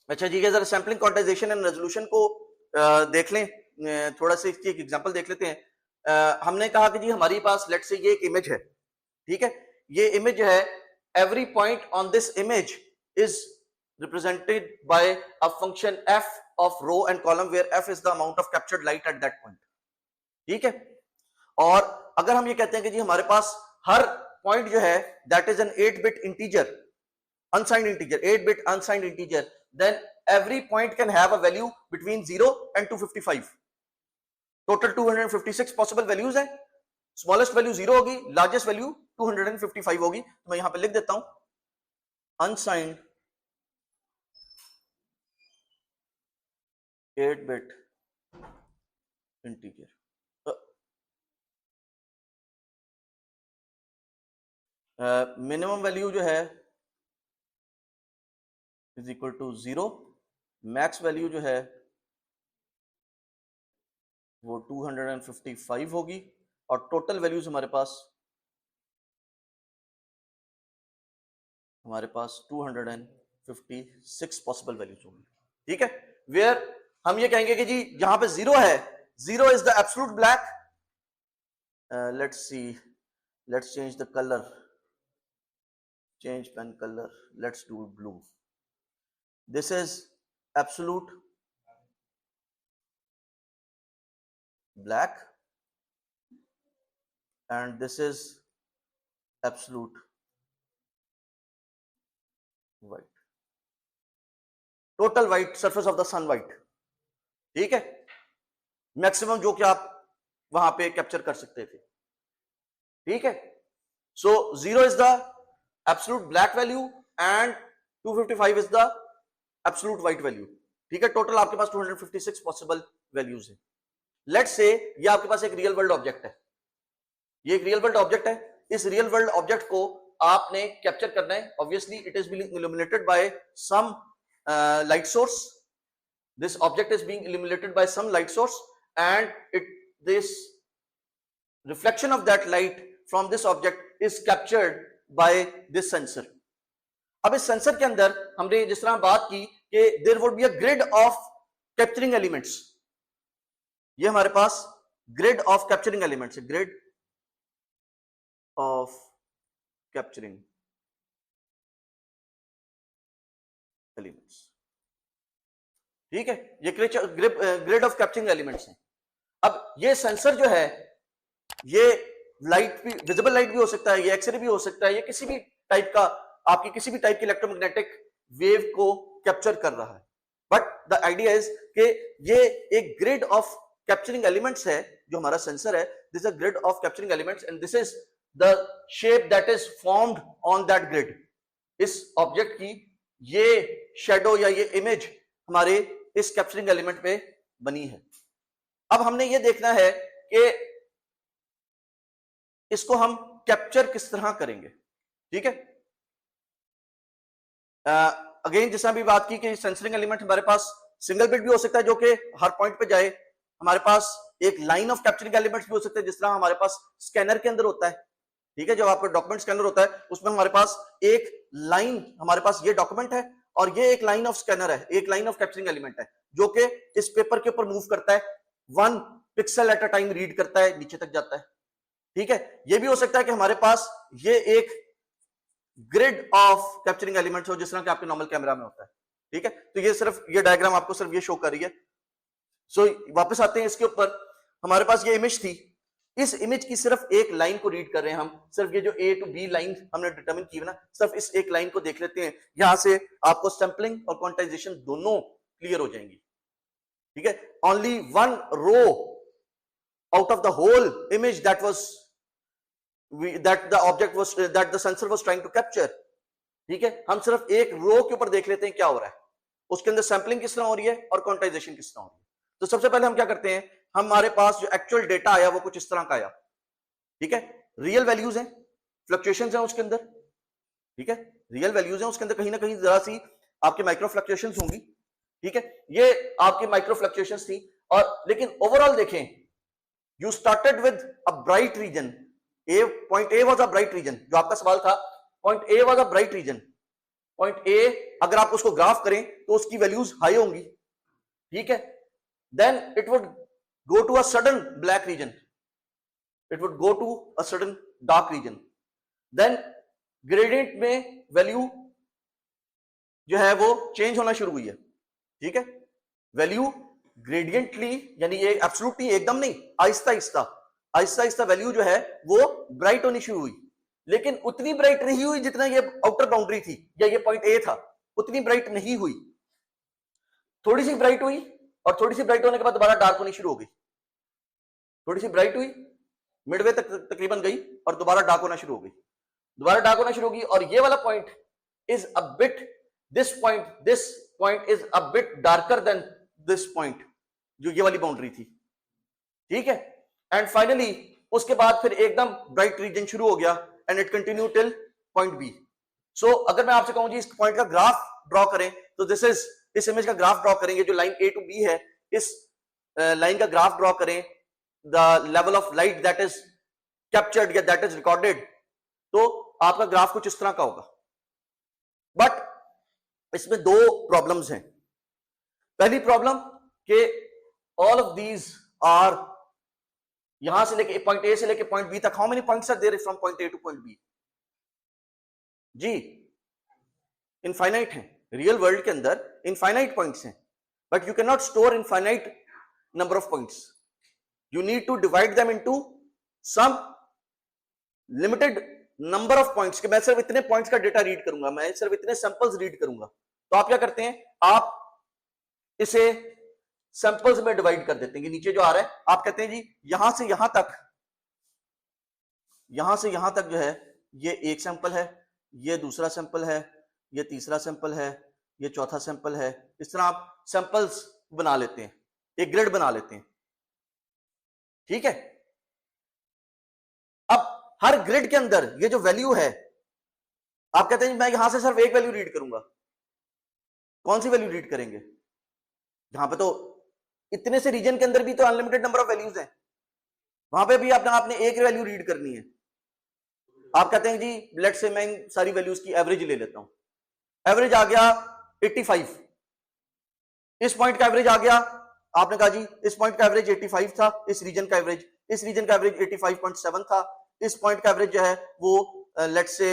अच्छा जी, जरा sampling quantization and resolution को देख लें, थोड़ा सा इसकी एक एग्जांपल देख लेते हैं। हमने कहा कि जी हमारी पास लेट्स से ये एक इमेज है, ठीक है, ये इमेज है, every point on this image is represented by a function f of row and column where f is the amount of captured light at that point, ठीक है। और अगर हम ये कहते हैं कि जी हमारे पास हर पॉइंट जो है that is an 8-bit integer, unsigned integer, 8-bit unsigned integer, then every point can have a value between 0 and 255. Total 256 possible values है, स्मॉलेस्ट वैल्यू 0 होगी, लार्जेस्ट वैल्यू 255 होगी। तो मैं यहां पे लिख देता हूं unsigned 8-bit integer. Minimum value जो है is equal to 0, max value जो है वो 255 होगी, और टोटल वैल्यूज हमारे पास 256 पॉसिबल वैल्यूज होंगी, ठीक है। वेयर हम ये कहेंगे कि जी जहां पे 0 है, 0 is the absolute black. Let's see, let's change the colour, change pen colour, let's do blue. This is absolute black and this is absolute white, total white, surface of the sun white, ठीक है, maximum जो कि आप वहां पे capture कर सकते थे, ठीक है। सो 0 is the absolute black value and 255 is the absolute white value, ठीक है। टोटल आपके पास 256 पॉसिबल वैल्यूज है। लेट्स से ये आपके पास एक रियल वर्ल्ड ऑब्जेक्ट है, ये एक रियल वर्ल्ड ऑब्जेक्ट है। इस रियल वर्ल्ड ऑब्जेक्ट को आपने कैप्चर करना है। Obviously it is being illuminated by some light source, this object is being illuminated by some light source and this reflection of that light from this object is captured by this sensor. अब इस sensor के अंदर हमने जिस तरह बात की कि there would be a grid of capturing elements, ये हमारे पास ग्रिड ऑफ कैप्चरिंग एलिमेंट्स है, ग्रिड of capturing elements, ठीक है। ये ग्रिड ऑफ कैप्चरिंग एलिमेंट्स हैं। अब ये सेंसर जो है, ये लाइट भी, विजिबल लाइट भी हो सकता है, ये एक्सरे भी हो सकता है, ये किसी भी टाइप का, आपकी किसी भी टाइप की इलेक्ट्रोमैग्नेटिक वेव को कैप्चर कर रहा है। बट द आइडिया इज कि ये एक ग्रिड ऑफ कैप्चरिंग एलिमेंट्स है, जो हमारा सेंसर है, this is a grid of capturing elements and this is the shape that is formed on that grid। इस ऑब्जेक्ट की ये शेडो या ये इमेज हमारे इस कैप्चरिंग एलिमेंट पे बनी है। अब हमने ये देखना है कि इसको हम कैप्चर किस तरह करेंगे, ठीक है। अगेन जैसा भी बात की कि सेंसरिंग एलिमेंट हमारे पास सिंगल बिट भी हो सकता है जो कि हर पॉइंट पे जाए, हमारे पास एक लाइन ऑफ कैप्चरिंग एलिमेंट्स भी हो सकते हैं, जिस तरह हमारे पास स्कैनर के अंदर होता है, ठीक है। जब आपका डॉक्यूमेंट स्कैनर होता है उसमें हमारे पास एक लाइन, हमारे पास ये डॉक्यूमेंट है और ये एक लाइन ऑफ स्कैनर है, एक लाइन ऑफ कैप्चरिंग एलिमेंट है जो कि इस पेपर के ऊपर मूव करता है, 1 pixel at a time read करता है, नीचे तक जाता है, ठीक है। ये भी हो सकता है कि हमारे पास ये एक ग्रिड ऑफ कैप्चरिंग एलिमेंट्स हो, जिस तरह के आपके नॉर्मल कैमरा में होता है, ठीक है। तो ये सिर्फ ये डायग्राम आपको सिर्फ ये शो कर रही है। सो वापस आते हैं इसके ऊपर, हमारे पास ये इमेज थी, इस इमेज की सिर्फ एक लाइन को रीड कर रहे हैं हम, सिर्फ ये जो A to B लाइन हमने डिटरमिन की है ना, सिर्फ इस एक लाइन को देख लेते हैं। यहां से आपको सैंपलिंग और क्वांटाइजेशन दोनों क्लियर हो जाएंगी, ठीक है। Only one row out of the whole image that was that the object was that the sensor was trying to capture, ठीक है। हम सिर्फ एक रो के ऊपर देख लेते हैं क्या हो रहा है, उसके अंदर सैंपलिंग किस तरह हो रही है और क्वांटाइजेशन किस तरह हो रही है। तो सबसे पहले हम क्या करते हैं, हमारे पास जो एक्चुअल डेटा आया वो कुछ इस तरह का आया, ठीक है। रियल वैल्यूज हैं, फ्लक्चुएशंस हैं उसके अंदर, ठीक है, रियल वैल्यूज हैं उसके अंदर, कहीं ना कहीं जरा सी आपके माइक्रो फ्लक्चुएशंस होंगी, ठीक है। ये आपकी माइक्रो फ्लक्चुएशंस थी, और लेकिन ओवरऑल देखें, you started with a bright region, point A was a bright region, जो आपका सवाल था, point A was a bright region, point A अगर आप उसको ग्राफ करें तो उसकी वैल्यूज हाई होंगी, ठीक है, then it would go to a sudden black region, it would go to a sudden dark region, then gradient में वैल्यू जो है वो चेंज होना शुरू हुई है, ठीक है, वैल्यू ग्रेडियंटली यानी ये एब्सोल्युटली एकदम नहीं, आहिस्ता आहिस्ता आहिस्ता आहिस्ता वैल्यू जो है वो ब्राइट होनी शुरू हुई, लेकिन उतनी ब्राइट नहीं हुई जितना ये आउटर बाउंड्री थी या ये पॉइंट ए था, उतनी ब्राइट नहीं हुई, थोड़ी सी ब्राइट हुई और थोड़ी सी ब्राइट होने के बाद दोबारा डार्क होनी शुरू हो गई, थोड़ी सी ब्राइट हुई मिडवे तक तकरीबन गई और दोबारा डार्क होना शुरू हो गई, दोबारा डार्क होना शुरू होगी और ये वाला point is a bit, this point is a bit darker then this point, जो ये वाली बाउंड्री थी, ठीक है, एंड फाइनली उसके बाद फिर एकदम ब्राइट रीजन शुरू हो गया and it continue till point B. So अगर मैं आपसे कहूं जी इस पॉइंट का ग्राफ ड्रॉ करें तो दिस इज, इस इमेज का ग्राफ ड्रॉ करेंगे, जो लाइन ए टू बी है इस लाइन का ग्राफ ड्रॉ करें, the level of light that is captured या दैट इज रिकॉर्डेड, तो आपका ग्राफ कुछ इस तरह का होगा। बट इसमें दो प्रॉब्लम्स हैं। पहली प्रॉब्लम कि ऑल ऑफ दीज आर, यहां से लेके पॉइंट ए से लेके पॉइंट बी तक, how many points are there from point A to point B? जी इनफाइनाइट है, रियल वर्ल्ड के अंदर इनफाइनाइट पॉइंट्स हैं, but you can not store infinite number of points, you need to divide them into some limited number of points कि मैं सिर्फ इतने points का डेटा रीड करूंगा, मैं सिर्फ इतने सैंपल्स रीड करूंगा। तो आप क्या करते हैं, आप इसे सैंपल्स में डिवाइड कर देते हैं कि नीचे जो आ रहा है आप कहते हैं जी यहां से यहां तक, यहां से यहां तक जो है ये एक सैंपल है, ये दूसरा सैंपल है, ये तीसरा सैंपल है, ये चौथा सैंपल है, इस तरह आप सैंपल्स बना लेते हैं, एक ग्रिड बना लेते हैं, ठीक है। अब हर ग्रिड के अंदर ये जो वैल्यू है, आप कहते हैं मैं यहां से सिर्फ एक वैल्यू रीड करूंगा, कौन सी वैल्यू रीड करेंगे? यहां पे तो इतने से रीजन के अंदर भी तो अनलिमिटेड नंबर ऑफ वैल्यूज हैं, वहां पे भी आपने एक वैल्यू रीड करनी है। आप कहते हैं जी लेट्स से मैं सारी वैल्यूज की एवरेज ले लेता हूं, एवरेज आ गया 85, इस पॉइंट का एवरेज आ गया, आपने कहा जी इस पॉइंट का एवरेज 85 था, इस रीजन का एवरेज 85.7 था, इस पॉइंट का एवरेज जो है वो लेट्स से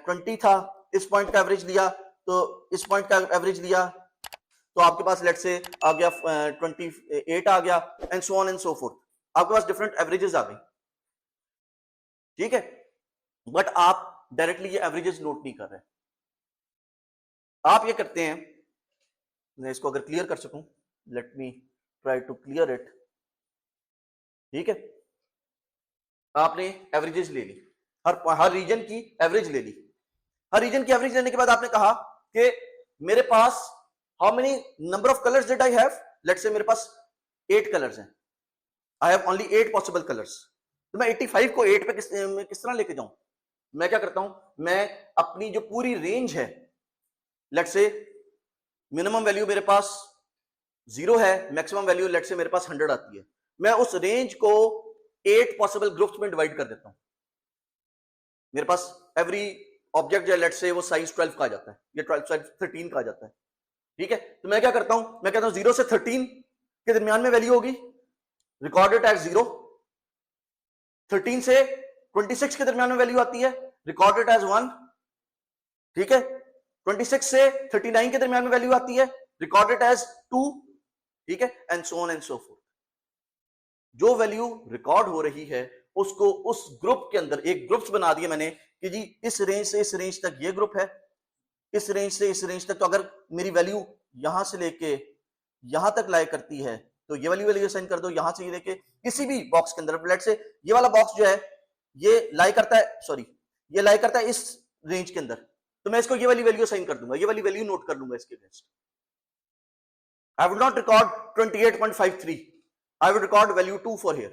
20 था, इस पॉइंट का एवरेज लिया तो इस पॉइंट का एवरेज लिया तो आपके पास लेट्स से आ गया 28 आ गया, and so on and so fourth, आपके पास डिफरेंट एवरेजेस आ गई, ठीक है। बट आप डायरेक्टली ये एवरेजेस नोट नहीं कर रहे, आप ये करते हैं, मैं इसको अगर क्लियर कर सकूं, let me try to clear it, ठीक है। आपने एवरेजेस ले ली, हर रीजन की एवरेज ले ली, हर रीजन की एवरेज लेने के बाद आपने कहा कि मेरे पास how many number of colours did I have, let's say मेरे पास 8 कलर्स हैं, I have only 8 possible colours, तो मैं 85 को 8 पे किस तरह लेके जाऊं? मैं क्या करता हूं, मैं अपनी जो पूरी रेंज है, लेट्स से मिनिमम वैल्यू मेरे पास 0 है, मैक्सिमम वैल्यू लेट्स से मेरे पास 100 आती है, मैं उस रेंज को 8 पॉसिबल ग्रुप्स में डिवाइड कर देता हूं। मेरे पास एवरी ऑब्जेक्ट जो है लेट्स से वो साइज 12 का आ जाता है, या 13 का आ जाता है, ठीक है। तो मैं क्या करता हूं, मैं कहता हूं 0 से 13 के दरमियान में वैल्यू होगी, रिकॉर्डेड एज 0, 13 से 26 के दरमियान में वैल्यू आती है, रिकॉर्डेड एज 1, ठीक है। 26 से 39 के दरमियान में वैल्यू आती है, रिकॉर्डेड एज 2, ठीक है, and so on and so fourth. जो वैल्यू रिकॉर्ड हो रही है उसको उस ग्रुप के अंदर एक ग्रुप्स बना दिए मैंने कि जी इस रेंज से इस रेंज तक ये ग्रुप है, इस रेंज से इस रेंज तक, तो अगर मेरी वैल्यू यहां से लेके यहां तक लाई करती है तो ये वाली वैल्यू असाइन कर दो, यहां से ये लेके किसी भी बॉक्स के अंदर, लेट से ये वाला बॉक्स जो है ये लाई करता है, सॉरी ये लाई करता है इस रेंज के अंदर, तो मैं इसको ये वाली वैल्यू असाइन कर दूंगा, ये वाली वैल्यू नोट कर लूंगा इसके against. I would not record 28.53, I would record value 2 for here,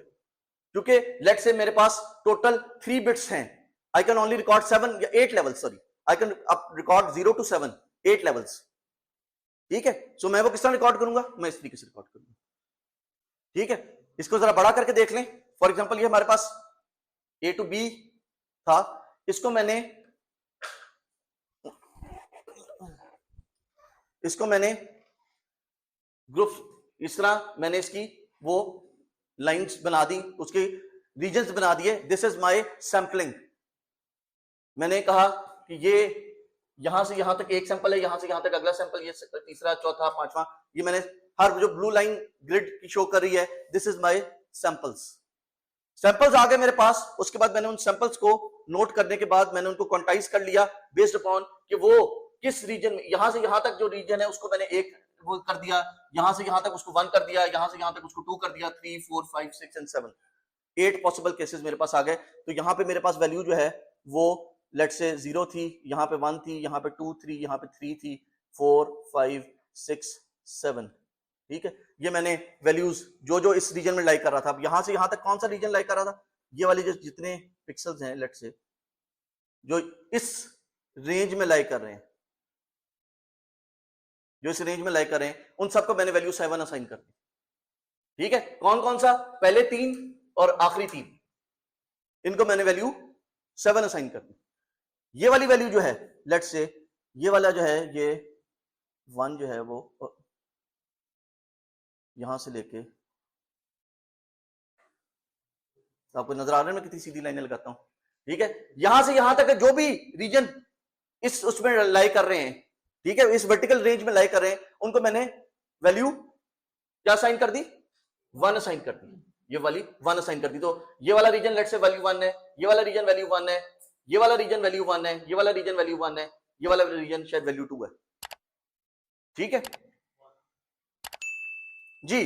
क्योंकि लेट्स से मेरे पास टोटल 3 बिट्स हैं, आई कैन ओनली रिकॉर्ड 7 या 8 levels, sorry I can record 0 to 7, 8 levels, ठीक है। सो मैं वो किस तरह रिकॉर्ड करूंगा, मैं इस तरीके से रिकॉर्ड करूंगा, ठीक है। इसको जरा बड़ा करके देख लें, फॉर एग्जांपल ये हमारे पास A to B था, इसको मैंने इसको मैंने ग्रुप इस तरह मैंने इसकी वो लाइंस बना दी, उसके रीजन्स बना दिए। This is my sampling. मैंने कहा कि ये यहां से यहां तक एक सैंपल है, यहां से यहां तक अगला सैंपल, ये तीसरा, चौथा, पांचवा, ये मैंने हर जो ब्लू लाइन ग्रिड की शो कर रही है, this is my samples. Samples आ गए मेरे पास। उसके बाद मैंने उन सैंपल्स को नोट करने के बाद मैंने उनको क्वांटाइज कर लिया बेस्ड अपॉन कि वो किस रीजन में, यहां से यहां तक जो रीजन है उसको मैंने एक वो कर दिया, यहां से यहां तक उसको 1 कर दिया, यहां से यहां तक उसको 2 कर दिया, 3 4 5 6 एंड 7, 8 पॉसिबल केसेस मेरे पास आ गए। तो यहां पे मेरे पास वैल्यू जो है वो लेट से 0 थी, यहां पे 1 थी, यहां पे 2 3, यहां पे 3 थी, 4 5 6 7। ठीक है, ये मैंने वैल्यूज जो जो इस रीजन में लाई कर रहा था। अब यहां से यहां तक कौन सा रीजन लाई कर रहा था, ये वाले जो जितने पिक्सल्स हैं लेट से जो इस रेंज में लाई कर रहे हैं, जो इस रेंज में लाई कर रहे हैं, उन सबको मैंने वैल्यू 7 असाइन कर दी। ठीक है, कौन कौन सा, पहले 3 और आखिरी 3, इनको मैंने वैल्यू 7 असाइन कर दी। ये वाली वैल्यू जो है लेट से ये वाला जो है ये 1 जो है वो यहां से लेके, आपको नजर आ रहा है मैं कितनी सीधी लाइनें लगाता हूं। ठीक है, यहां से यहां तक जो भी रीजन इस उसमें लाई कर रहे हैं, ठीक है, इस वर्टिकल रेंज में लाई कर रहे हैं, उनको मैंने वैल्यू क्या साइन कर दी, 1 असाइन कर दी। ये वाली 1 असाइन कर दी। तो ये वाला रीजन लेट से वैल्यू 1 है, ये वाला रीजन वैल्यू 1 है, ये वाला रीजन वैल्यू 1 है, ये वाला रीजन वैल्यू 1 है, ये वाला रीजन शायद वैल्यू 2 है। ठीक है जी,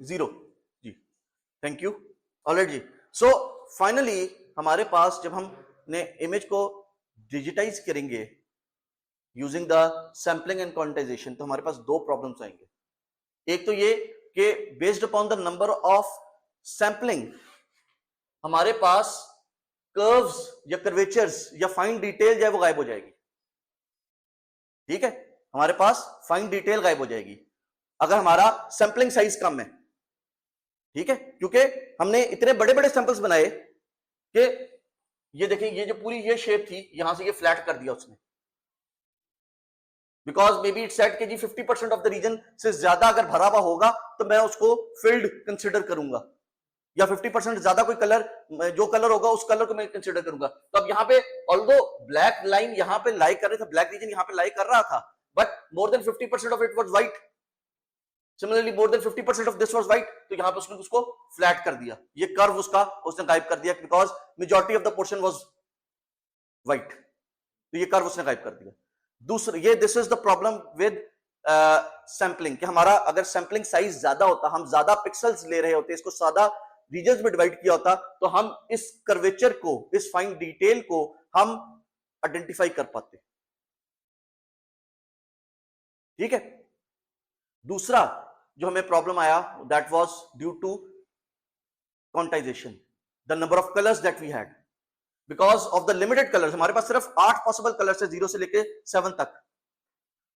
0 जी, थैंक यू, ऑलराइट जी। सो फाइनली हमारे पास जब हमने इमेज को डिजिटाइज करेंगे using the sampling and quantization, तो हमारे पास दो प्रॉब्लम्स आएंगे। एक तो ये कि based upon the number of sampling हमारे पास कर्व्स या कर्वेचर्स या फाइन डिटेल जो है वो गायब हो जाएगी। ठीक है, हमारे पास फाइन डिटेल गायब हो जाएगी अगर हमारा सैंपलिंग साइज कम है। ठीक है, क्योंकि हमने इतने बड़े बड़े सैंपल्स बनाए कि ये देखिए, ये जो पूरी ये शेप थी, यहां से ये फ्लैट कर दिया उसने, because may be it set कि जी 50% ऑफ द रीजन से ज्यादा अगर भरा हुआ होगा तो मैं उसको फिल्ड कंसिडर करूंगा, या 50% ज्यादा कोई कलर, जो कलर होगा उस कलर को मैं कंसिडर करूंगा। तो अब यहाँ पे ऑल्दो ब्लैक लाइन यहाँ पे लाई कर रहा था, ब्लैक रीजन यहाँ पे लाई कर रहा था, but more than 50% of it was white, similarly more than 50% of this was white, तो यहाँ पे उसने उसको फ्लैट कर दिया, ये कर्व उसका उसने गायब कर दिया, because majority of the portion was white, तो ये कर्व उसने गायब कर दिया। दूसरा ये this is the problem with sampling, कि हमारा अगर सैंपलिंग साइज ज्यादा होता, हम ज्यादा पिक्सल्स ले रहे होते, इसको ज्यादा रीजन्स में डिवाइड किया होता, तो हम इस कर्वेचर को, इस फाइन डिटेल को हम आइडेंटिफाई कर पाते। ठीक है, दूसरा जो हमें प्रॉब्लम आया that was due to quantization, the number of colours that we had, because of the limited colours. हमारे पास सिर्फ 8 पॉसिबल कलर्स है, 0 से लेके 7 तक,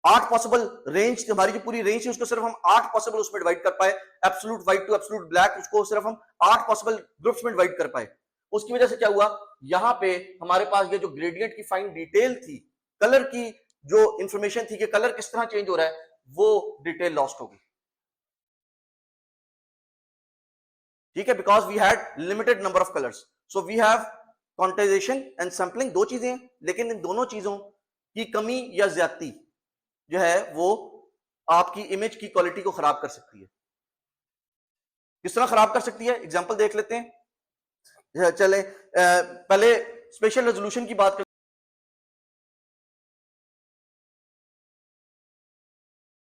8 पॉसिबल रेंज, हमारी जो पूरी रेंज है उसको सिर्फ हम 8 पॉसिबल उसमें डिवाइड कर पाए, absolute white to absolute black, उसको सिर्फ हम 8 पॉसिबल ग्रुप्स में डिवाइड कर पाए। उसकी वजह से क्या हुआ, यहां पे हमारे पास ये जो ग्रेडियंट की फाइन डिटेल थी, कलर की जो इंफॉर्मेशन थी कि कलर किस तरह चेंज हो रहा है, वो डिटेल लॉस्ट हो गई। ठीक है, because we had limited number of colours, so we have quantization and sampling, दो चीजें हैं, लेकिन इन दोनों चीजों की कमी या ज्यादती जो है वो आपकी इमेज की क्वालिटी को खराब कर सकती है। किस तरह खराब कर सकती है, एग्जांपल देख लेते हैं। चले पहले स्पेशल रेजोल्यूशन की बात